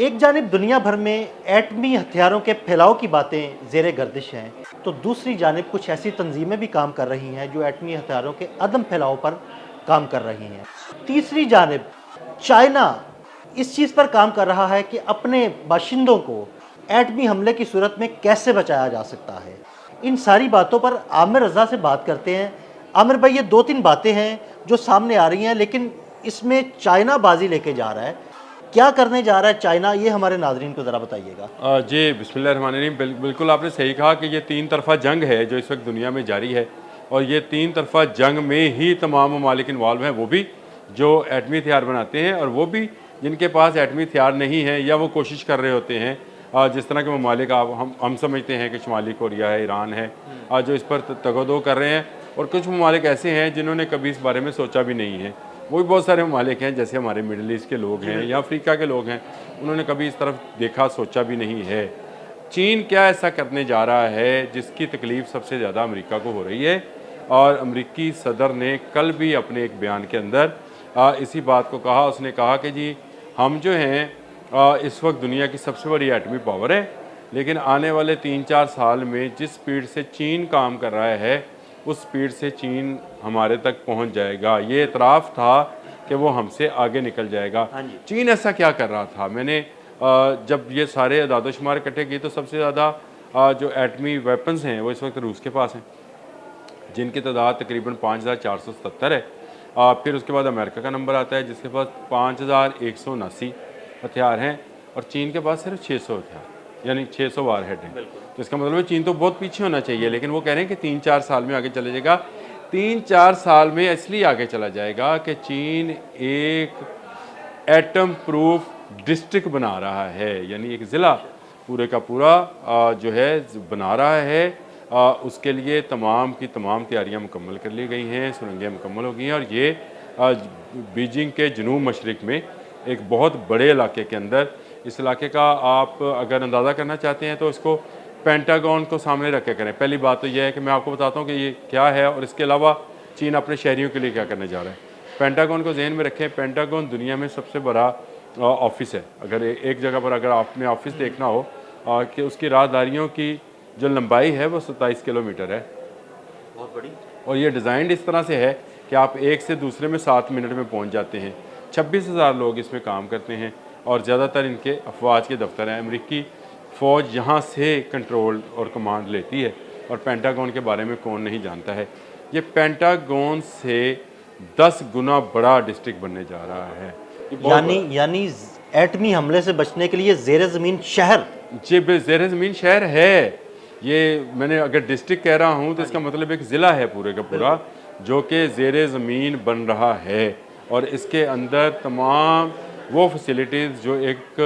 एक जानिब दुनिया भर में एटमी हथियारों के फैलाव की बातें ज़ेरे गर्दिश हैं, तो दूसरी जानिब कुछ ऐसी तंजीमें भी काम कर रही हैं जो एटमी हथियारों के अदम फैलाव पर काम कर रही हैं। तीसरी जानिब चाइना इस चीज़ पर काम कर रहा है कि अपने बाशिंदों को एटमी हमले की सूरत में कैसे बचाया जा सकता है। इन सारी बातों पर आमिर रज़ा से बात करते हैं। आमिर भाई, ये दो तीन बातें हैं जो सामने आ रही हैं, लेकिन इसमें चाइना बाजी लेके जा रहा है। क्या करने जा रहा है चाइना, ये हमारे नाज़रीन को ज़रा बताइएगा। जी बिस्मिल्लाहिर्रहमानिर्रहीम। बिल्कुल आपने सही कहा कि ये तीन तरफ़ा जंग है जो इस वक्त दुनिया में जारी है, और ये तीन तरफ़ा जंग में ही तमाम ममालिक इन्वॉल्व हैं, वो भी जो एटमी हथियार बनाते हैं और वो भी जिनके पास एटमी हथियार नहीं है या वो कोशिश कर रहे होते हैं। जिस तरह के ममालिक आप हम समझते हैं कि शुमाली कोरिया है, ईरान है, जो इस पर तगदो कर रहे हैं, और कुछ ममालिक ऐसे हैं जिन्होंने कभी इस बारे में सोचा भी नहीं है। वो भी बहुत सारे ममालिक हैं, जैसे हमारे मिडल ईस्ट के लोग हैं या अफ्रीका के लोग हैं, उन्होंने कभी इस तरफ देखा सोचा भी नहीं है। चीन क्या ऐसा करने जा रहा है जिसकी तकलीफ़ सबसे ज़्यादा अमेरिका को हो रही है, और अमेरिकी सदर ने कल भी अपने एक बयान के अंदर इसी बात को कहा। उसने कहा कि जी हम जो हैं इस वक्त दुनिया की सबसे बड़ी एटमी पावर है, लेकिन आने वाले 3-4 साल में जिस स्पीड से चीन काम कर रहा है उस स्पीड से चीन हमारे तक पहुंच जाएगा। ये इतराफ़ था कि वो हमसे आगे निकल जाएगा। चीन ऐसा क्या कर रहा था? मैंने जब ये सारे अदाद-ओ-शुमार इकट्ठे किए तो सबसे ज़्यादा जो एटमी वेपन्स हैं वो इस वक्त रूस के पास हैं, जिनकी तादाद तकरीबन 5477 है। फिर उसके बाद अमेरिका का नंबर आता है जिसके पास 5179 हथियार हैं, और चीन के पास सिर्फ 600 हथियार, यानी 600 वार हेड हैं। तो इसका मतलब है चीन तो बहुत पीछे होना चाहिए, लेकिन वो कह रहे हैं कि 3-4 साल में आगे चले जाएगा। 3-4 साल में इसलिए आगे चला जाएगा कि चीन एक एटम प्रूफ डिस्ट्रिक्ट बना रहा है, यानी एक ज़िला पूरे का पूरा जो है बना रहा है। उसके लिए तमाम की तमाम तैयारियां मुकम्मल कर ली गई हैं, सुरंगें मुकम्मल हो गई हैं, और ये बीजिंग के जनूब मशरिक़ में एक बहुत बड़े इलाके के अंदर, इस इलाके का आप अगर अंदाज़ा करना चाहते हैं तो इसको पेंटागन को सामने रख के करें। पहली बात तो यह है कि मैं आपको बताता हूँ कि ये क्या है, और इसके अलावा चीन अपने शहरियों के लिए क्या करने जा रहा है। पेंटागन को जहन में रखें। पेंटागन दुनिया में सबसे बड़ा ऑफिस है। अगर एक जगह पर अगर आपने ऑफिस देखना हो कि उसकी राहदारियों की जो लंबाई है वो 27 किलोमीटर है, बहुत बड़ी। और ये डिज़ाइन इस तरह से है कि आप एक से दूसरे में 7 मिनट में पहुंच जाते हैं। 26,000 लोग इसमें काम करते हैं, और ज़्यादातर इनके अफवाज के दफ्तर हैं। अमेरिकी फ़ौज यहाँ से कंट्रोल और कमांड लेती है, और पेंटागन के बारे में कौन नहीं जानता है। ये पेंटागन से 10 गुना बड़ा डिस्ट्रिक्ट बनने जा रहा है। यानी एटमी हमले से बचने के लिए ज़ेरे ज़मीन शहर। जी ज़ेरे ज़मीन शहर है। ये मैंने अगर डिस्ट्रिक्ट कह रहा हूँ तो इसका मतलब एक ज़िला है पूरे का पूरा, जो कि ज़ेरे ज़मीन बन रहा है, और इसके अंदर तमाम वो फैसिलिटीज़ जो एक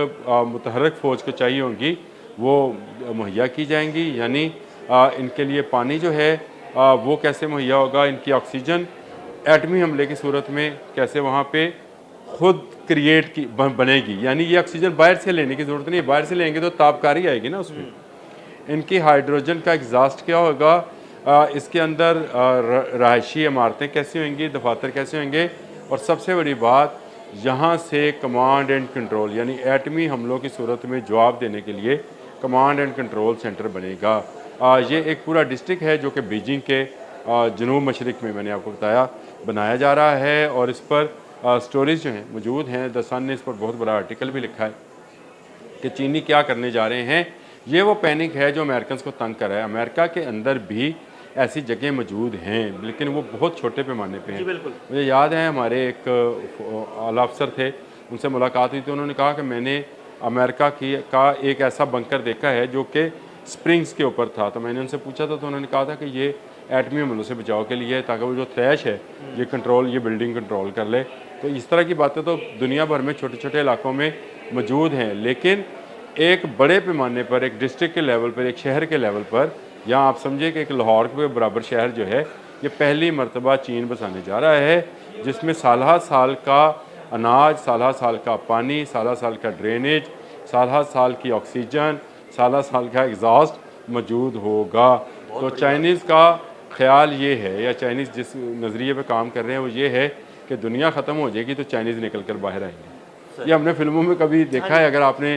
मुतहर्रिक फ़ौज को चाहिए होंगी वो मुहैया की जाएंगी। यानी इनके लिए पानी जो है वो कैसे मुहैया होगा, इनकी ऑक्सीजन एटमी हमले की सूरत में कैसे वहाँ पे खुद क्रिएट की बनेगी। यानी ये ऑक्सीजन बाहर से लेने की ज़रूरत नहीं है, बाहर से लेंगे तो तापकारी आएगी ना उसमें। इनकी हाइड्रोजन का एग्जॉस्ट क्या होगा, इसके अंदर रहायशी इमारतें कैसी होंगी, दफातर कैसे होंगे, और सबसे बड़ी बात यहाँ से कमांड एंड कंट्रोल, यानी एटमी हमलों की सूरत में जवाब देने के लिए कमांड एंड कंट्रोल सेंटर बनेगा। ये एक पूरा डिस्ट्रिक्ट है जो कि बीजिंग के जनूब मशरिक़ में मैंने आपको बताया बनाया जा रहा है, और इस पर स्टोरीज जो हैं मौजूद हैं। द सन ने इस पर बहुत बड़ा आर्टिकल भी लिखा है कि चीनी क्या करने जा रहे हैं। ये वो पैनिक है जो अमेरिकन को तंग कर रहा है। अमेरिका के अंदर भी ऐसी जगह मौजूद हैं, लेकिन वो बहुत छोटे पैमाने पे हैं। मुझे याद है हमारे एक आला अफसर थे, उनसे मुलाकात हुई तो उन्होंने कहा कि मैंने अमेरिका का एक ऐसा बंकर देखा है जो कि स्प्रिंग्स के ऊपर था। तो मैंने उनसे पूछा था तो उन्होंने कहा था कि ये एटमी हमलों से बचाव के लिए है, ताकि वो जो थ्रैश है ये बिल्डिंग कंट्रोल कर ले। तो इस तरह की बातें तो दुनिया भर में छोटे छोटे इलाकों में मौजूद हैं, लेकिन एक बड़े पैमाने पर, एक डिस्ट्रिक्ट के लेवल पर, एक शहर के लेवल पर, या आप समझिए कि एक लाहौर के बराबर शहर जो है, ये पहली मरतबा चीन बसाने जा रहा है, जिसमें साल साल का अनाज, साल साल का पानी, साल साल का ड्रेनेज, साल साल की ऑक्सीजन, साल साल का एग्जॉस्ट मौजूद होगा। तो चाइनीज़ का ख्याल ये है, या चाइनीज़ जिस नज़रिए पे काम कर रहे हैं वो ये है कि दुनिया ख़त्म हो जाएगी तो चाइनीज़ निकल कर बाहर आएंगे। ये हमने फिल्मों में कभी देखा है। अगर आपने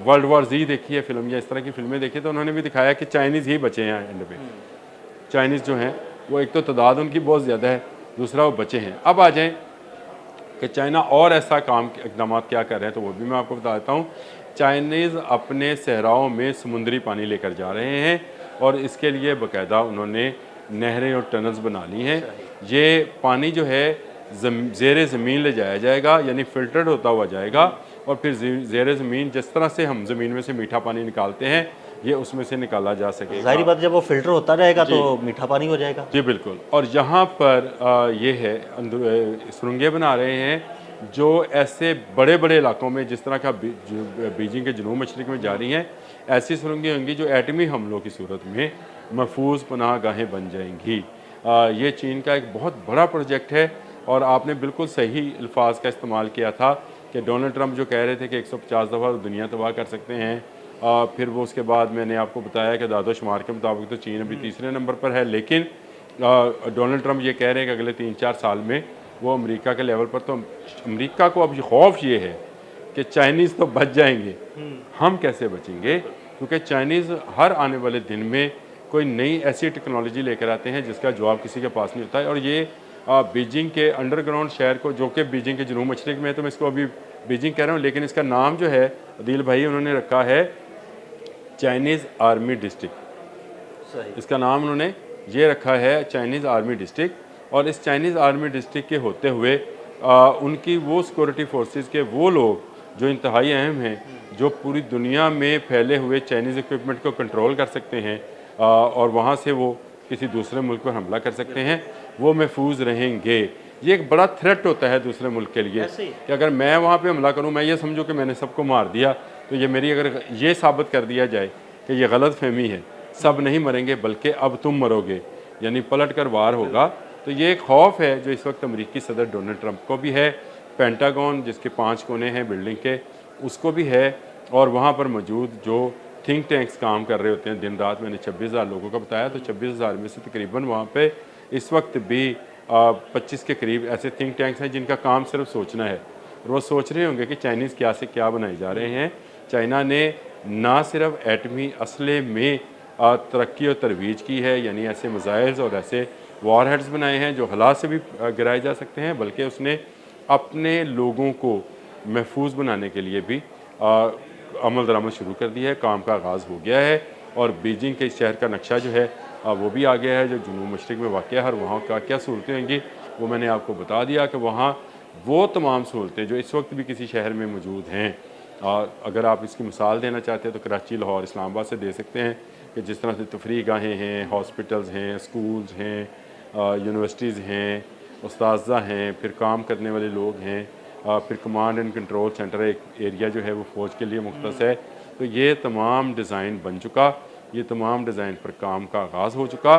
वर्ल्ड वॉर Z देखी है फिल्म या इस तरह की फिल्में देखी तो उन्होंने भी दिखाया कि चाइनीज़ ही बचे हैं एंड पे। चाइनीज़ जो हैं वो एक तो तादाद उनकी बहुत ज़्यादा है, दूसरा वो बचे हैं। अब आ जाएँ कि चाइना और ऐसा काम इकदाम क्या कर रहे हैं, तो वो भी मैं आपको बता देता हूँ। चाइनीज़ अपने सहराओं में समुद्री पानी लेकर जा रहे हैं और इसके लिए बाकायदा उन्होंने नहरें और टनल्स बना ली हैं। ये पानी जो है ज़ेरे ज़मीन ले जाया जाएगा, यानी फ़िल्टर्ड होता हुआ जाएगा और फिर ज़ेरे ज़मीन जिस तरह से हम ज़मीन में से मीठा पानी निकालते हैं ये उसमें से निकाला जा सकेगा। ज़ाहिर बात जब वो फ़िल्टर होता रहेगा तो मीठा पानी हो जाएगा। जी बिल्कुल। और यहाँ पर ये है सुरंगें बना रहे हैं जो ऐसे बड़े बड़े इलाकों में जिस तरह का बीजिंग के जनूब मशरिक में जा रही हैं, ऐसी सुरंगें होंगी जो एटमी हमलों की सूरत में महफूज पनाह गाहें बन जाएंगी। ये चीन का एक बहुत बड़ा प्रोजेक्ट है और आपने बिल्कुल सही अल्फाज का इस्तेमाल किया था कि डोनाल्ड ट्रंप जो कह रहे थे कि 150 दफ़ा दुनिया तबाह कर सकते हैं। फिर वो उसके बाद मैंने आपको बताया कि दादोशुमार के मुताबिक तो चीन अभी तीसरे नंबर पर है, लेकिन डोनाल्ड ट्रंप ये कह रहे हैं कि अगले 3-4 साल में वो अमेरिका के लेवल पर, तो अमेरिका को अब खौफ ये है कि चाइनीज़ तो बच जाएंगे, हम कैसे बचेंगे? क्योंकि चाइनीज़ हर आने वाले दिन में कोई नई ऐसी टेक्नोलॉजी लेकर आते हैं जिसका जवाब किसी के पास नहीं होता है। और ये बीजिंग के अंडरग्राउंड शहर को, जो कि बीजिंग के जनूब मशरिक में है, तो मैं इसको अभी बीजिंग कह रहा हूँ, लेकिन इसका नाम जो है अदील भाई उन्होंने रखा है चाइनीज़ आर्मी डिस्ट्रिक्ट। इसका नाम उन्होंने ये रखा है चाइनीज़ आर्मी डिस्ट्रिक्ट। और इस चाइनीज़ आर्मी डिस्ट्रिक्ट के होते हुए उनकी वो सिक्योरिटी फोर्सेस के वो लोग जो इंतहाई अहम हैं, जो पूरी दुनिया में फैले हुए चाइनीज़ इक्विपमेंट को कंट्रोल कर सकते हैं और वहाँ से वो किसी दूसरे मुल्क पर हमला कर सकते हैं, वो महफूज रहेंगे। ये एक बड़ा थ्रेट होता है दूसरे मुल्क के लिए कि अगर मैं वहाँ पे हमला करूँ, मैं ये समझूँ कि मैंने सबको मार दिया, तो ये मेरी अगर ये साबित कर दिया जाए कि ये गलत फहमी है, सब नहीं मरेंगे बल्कि अब तुम मरोगे, यानी पलट कर वार होगा। तो ये एक खौफ है जो इस वक्त अमेरिकी सदर डोनाल्ड ट्रंप को भी है, पेंटागन जिसके 5 कोने हैं बिल्डिंग के, उसको भी है, और वहाँ पर मौजूद जो थिंक टैंक्स काम कर रहे होते हैं दिन रात। मैंने 26,000 लोगों का बताया, तो 26,000 में से तकरीबन वहाँ पे इस वक्त भी 25 के करीब ऐसे थिंक टैंक्स हैं जिनका काम सिर्फ सोचना है, और वो सोच रहे होंगे कि चाइनीज़ क्या से क्या बनाए जा रहे हैं। चाइना ने ना सिर्फ एटमी असले में तरक्की और तरवीज की है, यानी ऐसे मिसाइल्स और ऐसे वॉर हेड्स बनाए हैं जो हालात से भी गिराए जा सकते हैं, बल्कि उसने अपने लोगों को महफूज बनाने के लिए भी अमल दरामद शुरू कर दिया है। काम का आगाज़ हो गया है और बीजिंग के शहर का नक्शा जो है वो भी आ गया है, जो जनूब मशरिक में वाक़ है। हर वहाँ का क्या सहूलतें होंगी वो मैंने आपको बता दिया कि वहाँ वो तमाम सहूलतें जो इस वक्त भी किसी शहर में मौजूद हैं, और अगर आप इसकी मिसाल देना चाहते हैं तो कराची, लाहौर, इस्लामाबाद से दे सकते हैं कि जिस तरह से तफरीह गाहें हैं, हॉस्पिटल्स हैं, स्कूल्स हैं, यूनिवर्सिटीज़ हैं, उस्ताज़ा हैं, फिर काम करने वाले लोग हैं, फिर कमांड एंड कंट्रोल सेंटर एक एरिया जो है वो फ़ौज के लिए मुख्तस है। तो ये तमाम डिज़ाइन बन चुका, ये तमाम डिज़ाइन पर काम का आगाज़ हो चुका।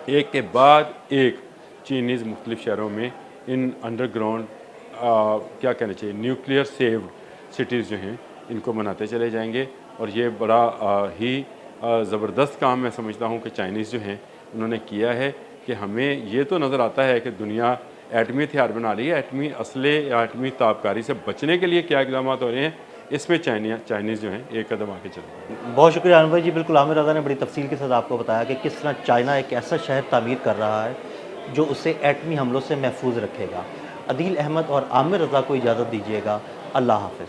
एक के बाद एक चीनीज़ मुख्तलिफ शहरों में इन अंडरग्राउंड क्या कहना चाहिए न्यूक्लियर सेव्ड सिटीज़ जो हैं इनको बनाते चले जाएंगे। और ये बड़ा ही ज़बरदस्त काम मैं समझता हूँ कि चाइनीज़ जो हैं उन्होंने किया है कि हमें ये तो नज़र आता है कि दुनिया एटमी हथियार बना रही है, एटमी असले या एटमी ताबकारी से बचने के लिए क्या इकदाम हो रहे हैं, इसमें चाइनीज़ जो हैं एक कदम आके चल रहे हैं। बहुत शुक्रिया अनवर जी। बिल्कुल आमिर रज़ा ने बड़ी तफसील के साथ आपको बताया कि किस तरह चाइना एक ऐसा शहर तामीर कर रहा है जो उसे एटमी हमलों से महफूज रखेगा। अदील अहमद और आमिर रज़ा को इजाज़त दीजिएगा। अल्लाह हाफ़िज़।